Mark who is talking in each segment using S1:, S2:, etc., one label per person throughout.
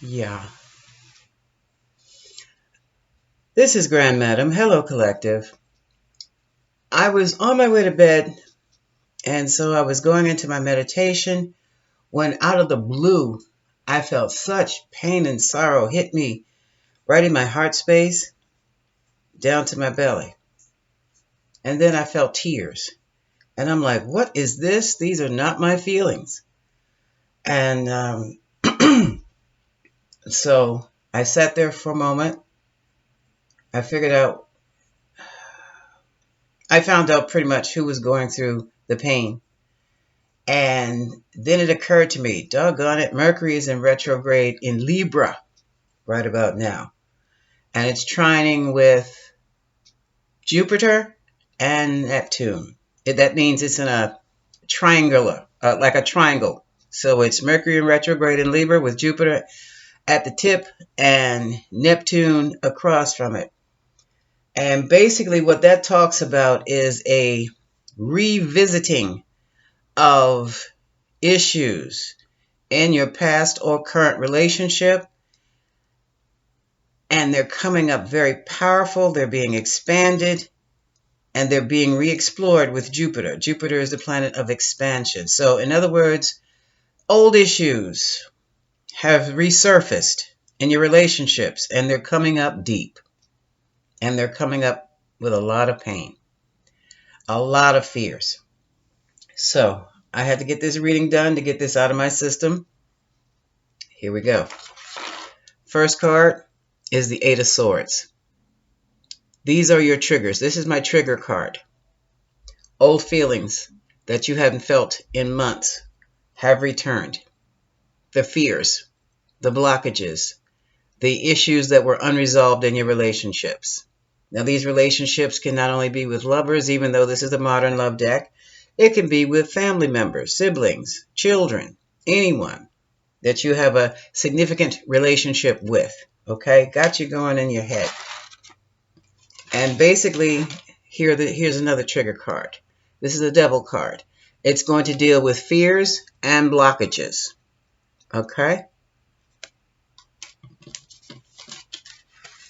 S1: Yeah. This is Grand Madam. Hello, Collective. I was on my way to bed, and so I was going into my meditation when out of the blue, I felt such pain and sorrow hit me right in my heart space, down to my belly. And then I felt tears. And I'm like, what is this? These are not my feelings. And so I sat there for a moment. I found out pretty much who was going through the pain. And then it occurred to me, doggone it, Mercury is in retrograde in Libra right about now. And it's trining with Jupiter and Neptune. That means it's in a triangular, like a triangle. So it's Mercury in retrograde in Libra with Jupiter at the tip and Neptune across from it. And basically what that talks about is a revisiting of issues in your past or current relationship, and they're coming up very powerful, they're being expanded, and they're being re-explored with Jupiter. Jupiter is the planet of expansion. So in other words, old issues have resurfaced in your relationships, and they're coming up deep, and they're coming up with a lot of pain, a lot of fears. So I had to get this reading done to get this out of my system. Here we go. First card is the Eight of Swords. These are your triggers. This is my trigger card. Old feelings that you haven't felt in months have returned. The fears, the blockages, the issues that were unresolved in your relationships. Now, these relationships can not only be with lovers, even though this is a modern love deck, it can be with family members, siblings, children, anyone that you have a significant relationship with. Okay? Got you going in your head. And basically, here's another trigger card. This is a Devil card. It's going to deal with fears and blockages. Okay?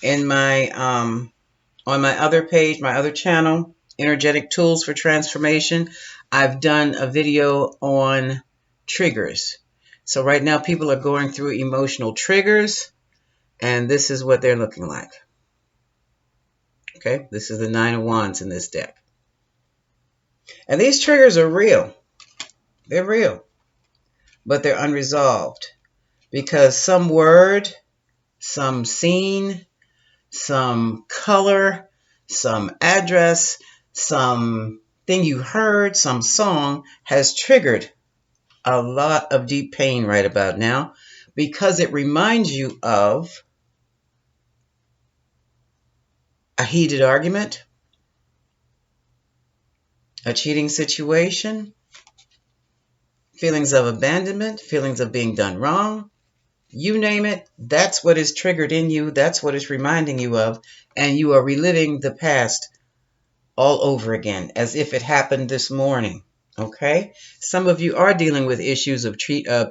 S1: In my on my other page, my other channel, Energetic Tools for Transformation, I've done a video on triggers. So right now people are going through emotional triggers, and this is what they're looking like. Okay, this is the Nine of Wands in this deck. And these triggers are real. They're real. But they're unresolved. Because some word, some scene, some color, some address, some thing you heard, some song has triggered a lot of deep pain right about now, because it reminds you of a heated argument, a cheating situation, feelings of abandonment, feelings of being done wrong. You name it, that's what is triggered in you. That's what it's reminding you of. And you are reliving the past all over again, as if it happened this morning. Okay? Some of you are dealing with issues of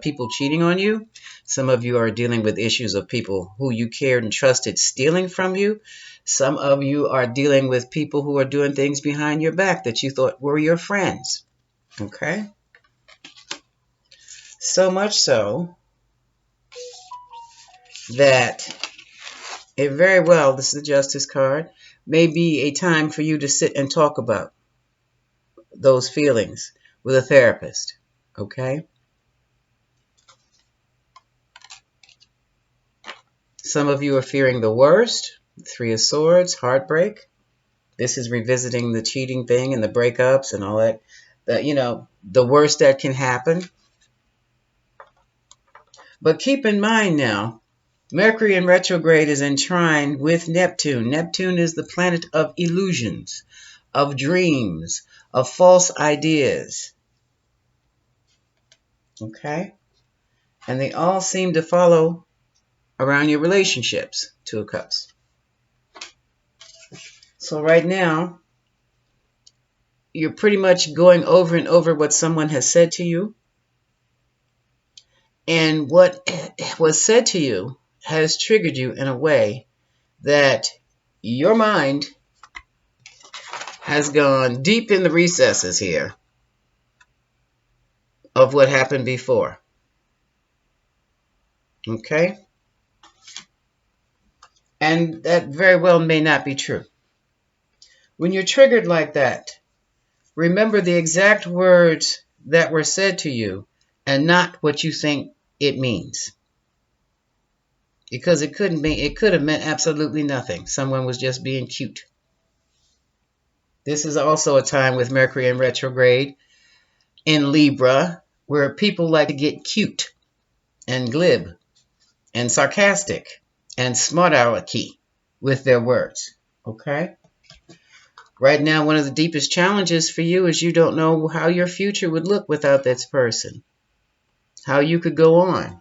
S1: people cheating on you. Some of you are dealing with issues of people who you cared and trusted stealing from you. Some of you are dealing with people who are doing things behind your back that you thought were your friends. Okay? So much so that it very well, this is the Justice card, may be a time for you to sit and talk about those feelings with a therapist. Okay? Some of you are fearing the worst. Three of Swords, heartbreak. This is revisiting the cheating thing and the breakups and all that. The worst that can happen. But keep in mind now, Mercury in retrograde is in trine with Neptune. Neptune is the planet of illusions, of dreams, of false ideas. Okay? And they all seem to follow around your relationships. Two of Cups. So right now, you're pretty much going over and over what someone has said to you. And what was said to you has triggered you in a way that your mind has gone deep in the recesses here of what happened before. Okay? And that very well may not be true. When you're triggered like that, remember the exact words that were said to you and not what you think it means. Because it could have meant absolutely nothing. Someone was just being cute. This is also a time with Mercury in retrograde in Libra where people like to get cute and glib and sarcastic and smart alecky with their words. Okay? Right now, one of the deepest challenges for you is you don't know how your future would look without this person. How you could go on.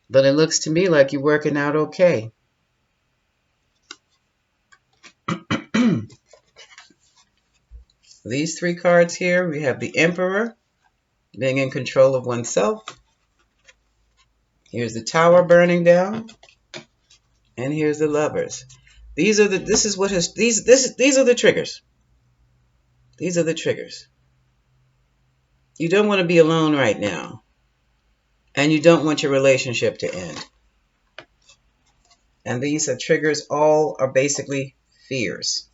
S1: But it looks to me like you're working out okay. These three cards here, we have the Emperor, being in control of oneself. Here's the Tower burning down. And here's the Lovers. These are the triggers. These are the triggers. You don't want to be alone right now. And you don't want your relationship to end. And these are triggers, all are basically fears.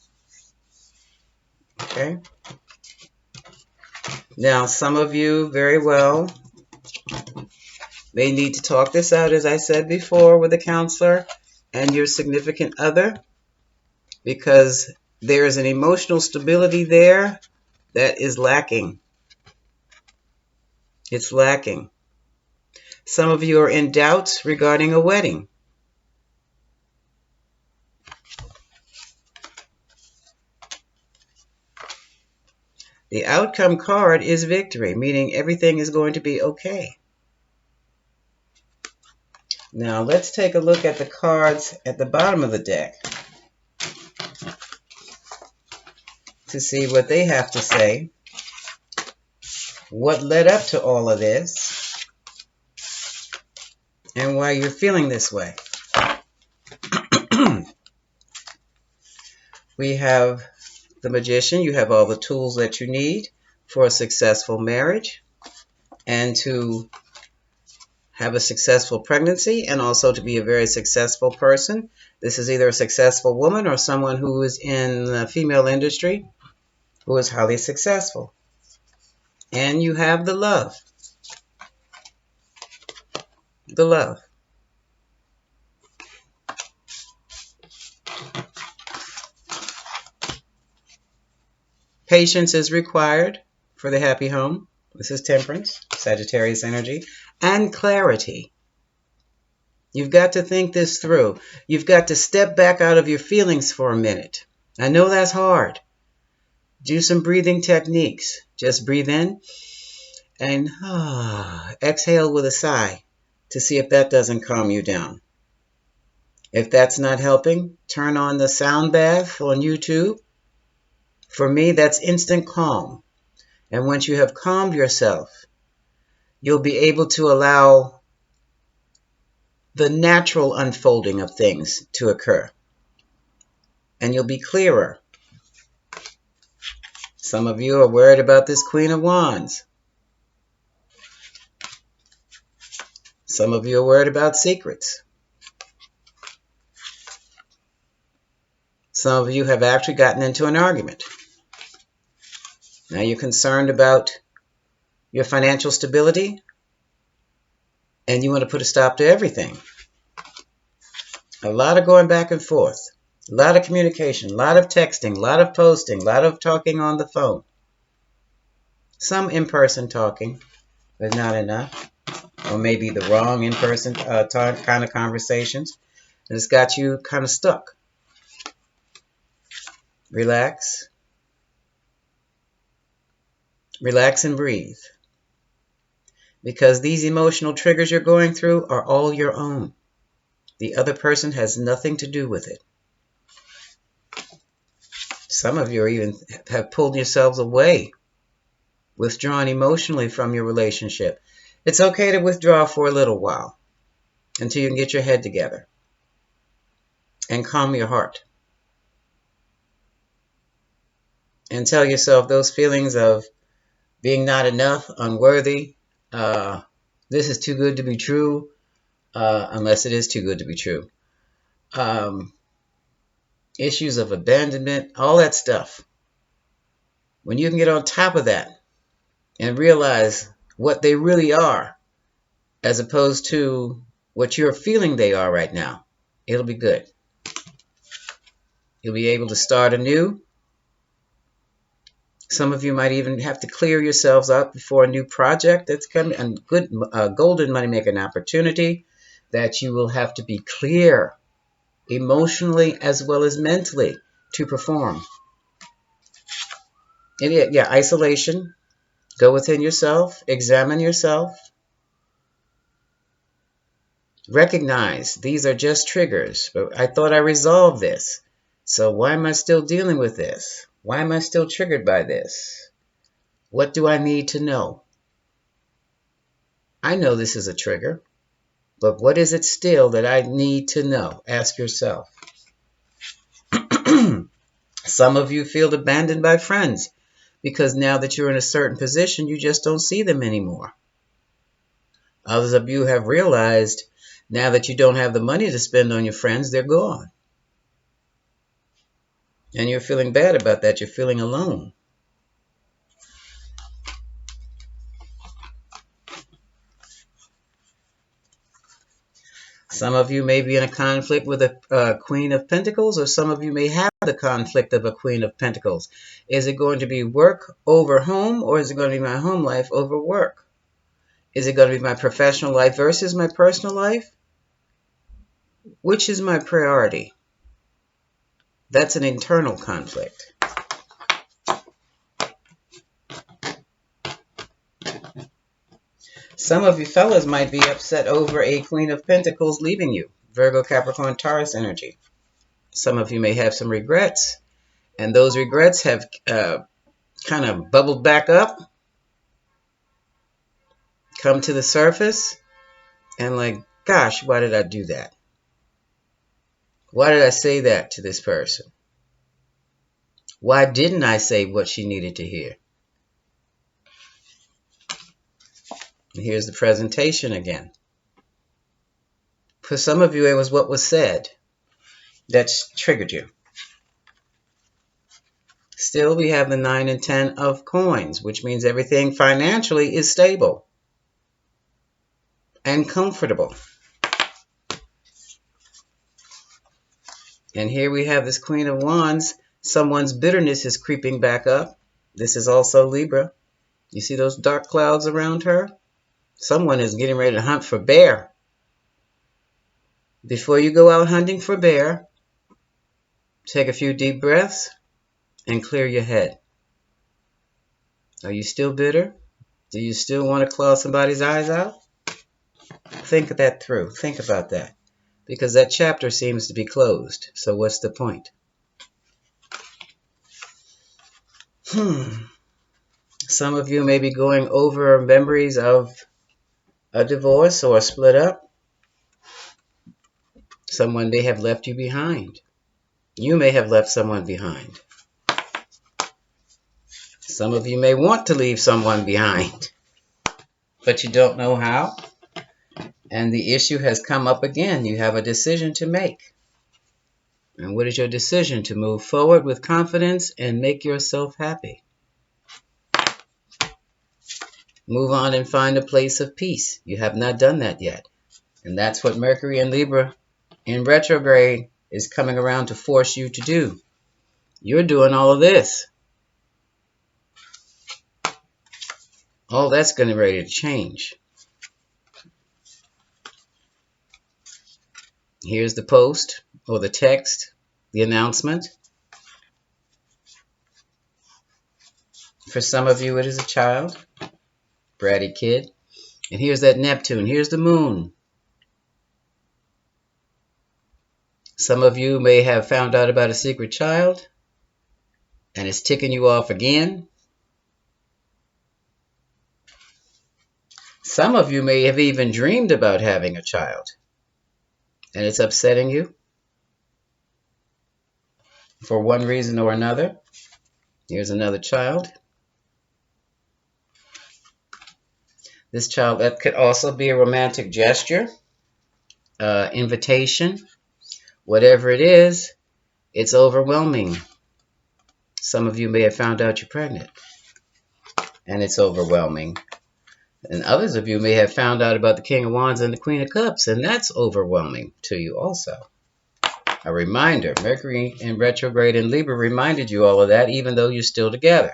S1: Okay? Now, some of you, very well, may need to talk this out, as I said before, with a counselor and your significant other, because there is an emotional stability there that is lacking. It's lacking. Some of you are in doubts regarding a wedding. The outcome card is victory, meaning everything is going to be okay. Now, let's take a look at the cards at the bottom of the deck to see what they have to say. What led up to all of this and why you're feeling this way. We have the Magician. You have all the tools that you need for a successful marriage and to have a successful pregnancy and also to be a very successful person. This is either a successful woman or someone who is in the female industry who is highly successful. And you have the Love. The Love. Patience is required for the happy home. This is Temperance, Sagittarius energy, and clarity. You've got to think this through. You've got to step back out of your feelings for a minute. I know that's hard. Do some breathing techniques. Just breathe in and exhale with a sigh to see if that doesn't calm you down. If that's not helping, turn on the sound bath on YouTube. For me, that's instant calm. And once you have calmed yourself, you'll be able to allow the natural unfolding of things to occur. And you'll be clearer. Some of you are worried about this Queen of Wands. Some of you are worried about secrets. Some of you have actually gotten into an argument. Now you're concerned about your financial stability and you want to put a stop to everything. A lot of going back and forth. A lot of communication, a lot of texting, a lot of posting, a lot of talking on the phone. Some in-person talking, but not enough. Or maybe the wrong in-person kind of conversations. And it's got you kind of stuck. Relax. Relax and breathe. Because these emotional triggers you're going through are all your own. The other person has nothing to do with it. Some of you are even have pulled yourselves away withdrawn emotionally from your relationship. It's okay to withdraw for a little while until you can get your head together and calm your heart. And tell yourself those feelings of being not enough, unworthy, this is too good to be true, unless it is too good to be true. Issues of abandonment, all that stuff. When you can get on top of that and realize what they really are, as opposed to what you're feeling they are right now, it'll be good. You'll be able to start anew. Some of you might even have to clear yourselves out before a new project that's coming, a good golden money-making opportunity that you will have to be clear emotionally as well as mentally to perform. And yeah, isolation. Go within yourself. Examine yourself. Recognize these are just triggers. But I thought I resolved this. So why am I still dealing with this? Why am I still triggered by this? What do I need to know? I know this is a trigger, but what is it still that I need to know? Ask yourself. Some of you feel abandoned by friends because now that you're in a certain position, you just don't see them anymore. Others of you have realized now that you don't have the money to spend on your friends, they're gone. And you're feeling bad about that. You're feeling alone. Some of you may be in a conflict with a Queen of Pentacles, or some of you may have the conflict of a Queen of Pentacles. Is it going to be work over home, or is it going to be my home life over work? Is it going to be my professional life versus my personal life? Which is my priority? That's an internal conflict. Some of you fellas might be upset over a Queen of Pentacles leaving you. Virgo, Capricorn, Taurus energy. Some of you may have some regrets, and those regrets have kind of bubbled back up, come to the surface, and like, gosh, why did I do that? Why did I say that to this person? Why didn't I say what she needed to hear? And here's the presentation again. For some of you, it was what was said that triggered you. Still, we have the 9 and 10 of coins, which means everything financially is stable and comfortable. And here we have this Queen of Wands. Someone's bitterness is creeping back up. This is also Libra. You see those dark clouds around her? Someone is getting ready to hunt for bear. Before you go out hunting for bear, take a few deep breaths and clear your head. Are you still bitter? Do you still want to claw somebody's eyes out? Think that through. Think about that. Because that chapter seems to be closed. So what's the point? Some of you may be going over memories of a divorce or a split up. Someone may have left you behind. You may have left someone behind. Some of you may want to leave someone behind, but you don't know how. And the issue has come up again. You have a decision to make. And what is your decision? To move forward with confidence and make yourself happy. Move on and find a place of peace. You have not done that yet. And that's what Mercury and Libra in retrograde is coming around to force you to do. You're doing all of this. All that's going to be ready to change. Here's the post or the text, the announcement. For some of you, it is a child, bratty kid. And here's that Neptune. Here's the moon. Some of you may have found out about a secret child, and it's ticking you off again. Some of you may have even dreamed about having a child, and it's upsetting you for one reason or another. Here's another child. This child, that could also be a romantic gesture, invitation, whatever it is, it's overwhelming. Some of you may have found out you're pregnant, and it's overwhelming. And others of you may have found out about the King of Wands and the Queen of Cups, and that's overwhelming to you also. A reminder, Mercury in retrograde in Libra reminded you all of that, even though you're still together.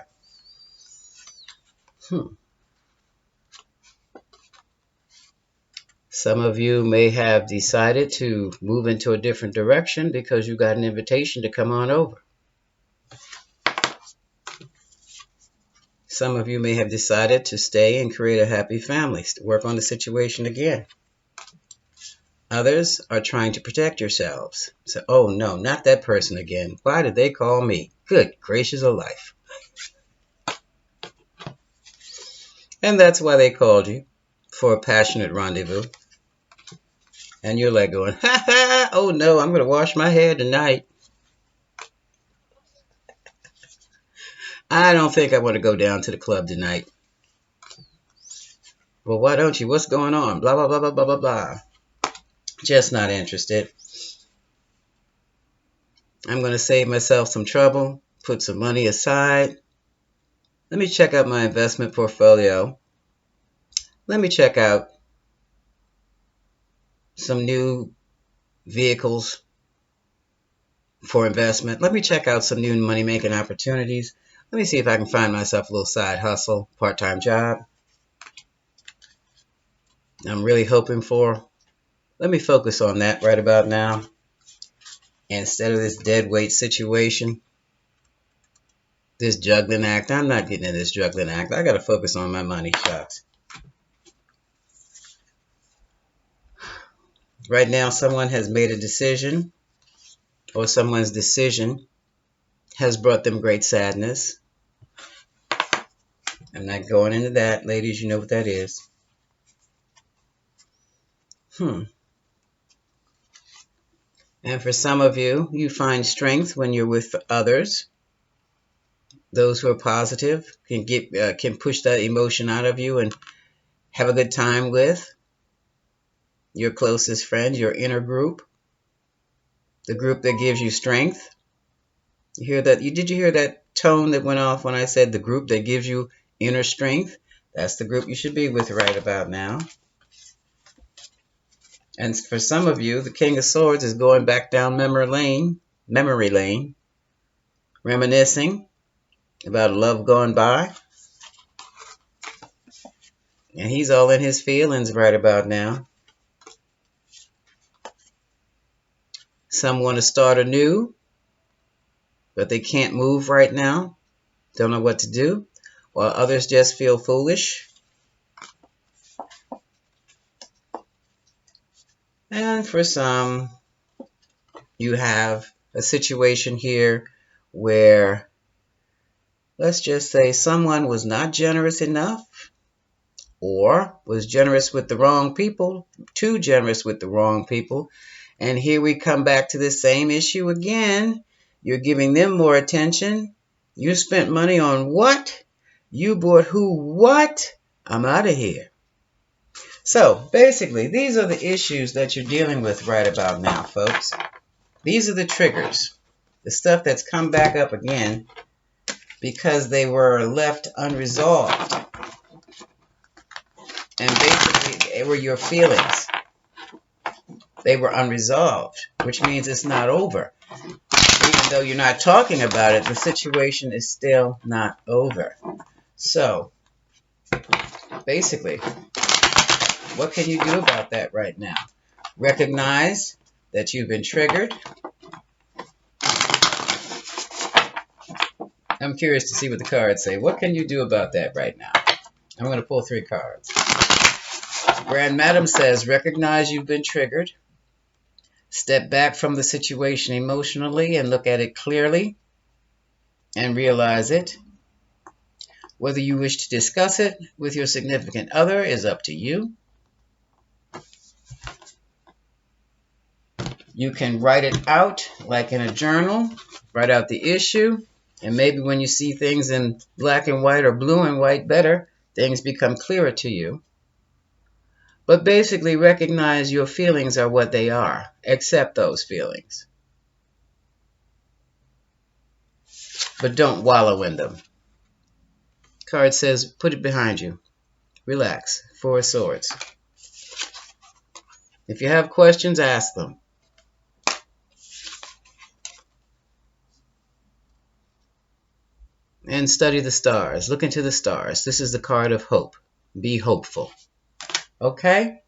S1: Some of you may have decided to move into a different direction because you got an invitation to come on over. Some of you may have decided to stay and create a happy family, work on the situation again. Others are trying to protect yourselves. So, oh no, not that person again. Why did they call me? Good gracious of life. And that's why they called you, for a passionate rendezvous. And you're like going, ha ha, oh no, I'm going to wash my hair tonight. I don't think I want to go down to the club tonight. Well, why don't you? What's going on? Blah, blah, blah, blah, blah, blah, blah. Just not interested. I'm going to save myself some trouble, put some money aside. Let me check out my investment portfolio. Let me check out some new vehicles for investment. Let me check out some new money-making opportunities. Let me see if I can find myself a little side hustle, part-time job I'm really hoping for. Let me focus on that right about now instead of this dead weight situation, this juggling act. I'm not getting in this juggling act. I got to focus on my money, shucks. Right now, someone has made a decision, or someone's decision has brought them great sadness. I'm not going into that, ladies. You know what that is. And for some of you, you find strength when you're with others. Those who are positive can push that emotion out of you and have a good time with your closest friends, your inner group, the group that gives you strength. You hear that? Did you hear that tone that went off when I said the group that gives you inner strength? That's the group you should be with right about now. And for some of you, the King of Swords is going back down memory lane, reminiscing about a love gone by. And he's all in his feelings right about now. Some want to start anew, but they can't move right now. Don't know what to do. While others just feel foolish. And for some, you have a situation here where, let's just say, someone was not generous enough, or was generous with the wrong people, too generous with the wrong people. And here we come back to the same issue again. You're giving them more attention. You spent money on what? You bought who what? I'm out of here. So basically, these are the issues that you're dealing with right about now, folks. These are the triggers, the stuff that's come back up again because they were left unresolved. And basically, they were your feelings. They were unresolved, which means it's not over. Even though you're not talking about it, the situation is still not over. So, basically, what can you do about that right now? Recognize that you've been triggered. I'm curious to see what the cards say. What can you do about that right now? I'm going to pull 3 cards. Grand Madam says, recognize you've been triggered. Step back from the situation emotionally and look at it clearly and realize it. Whether you wish to discuss it with your significant other is up to you. You can write it out like in a journal, write out the issue, and maybe when you see things in black and white or blue and white better, things become clearer to you. But basically recognize your feelings are what they are. Accept those feelings. But don't wallow in them. Card says, put it behind you. Relax. Four of Swords. If you have questions, ask them. And study the stars. Look into the stars. This is the card of hope. Be hopeful. Okay?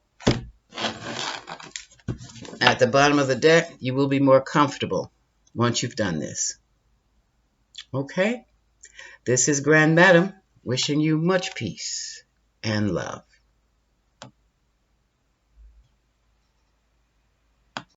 S1: At the bottom of the deck, you will be more comfortable once you've done this. Okay? This is Grand Madam wishing you much peace and love.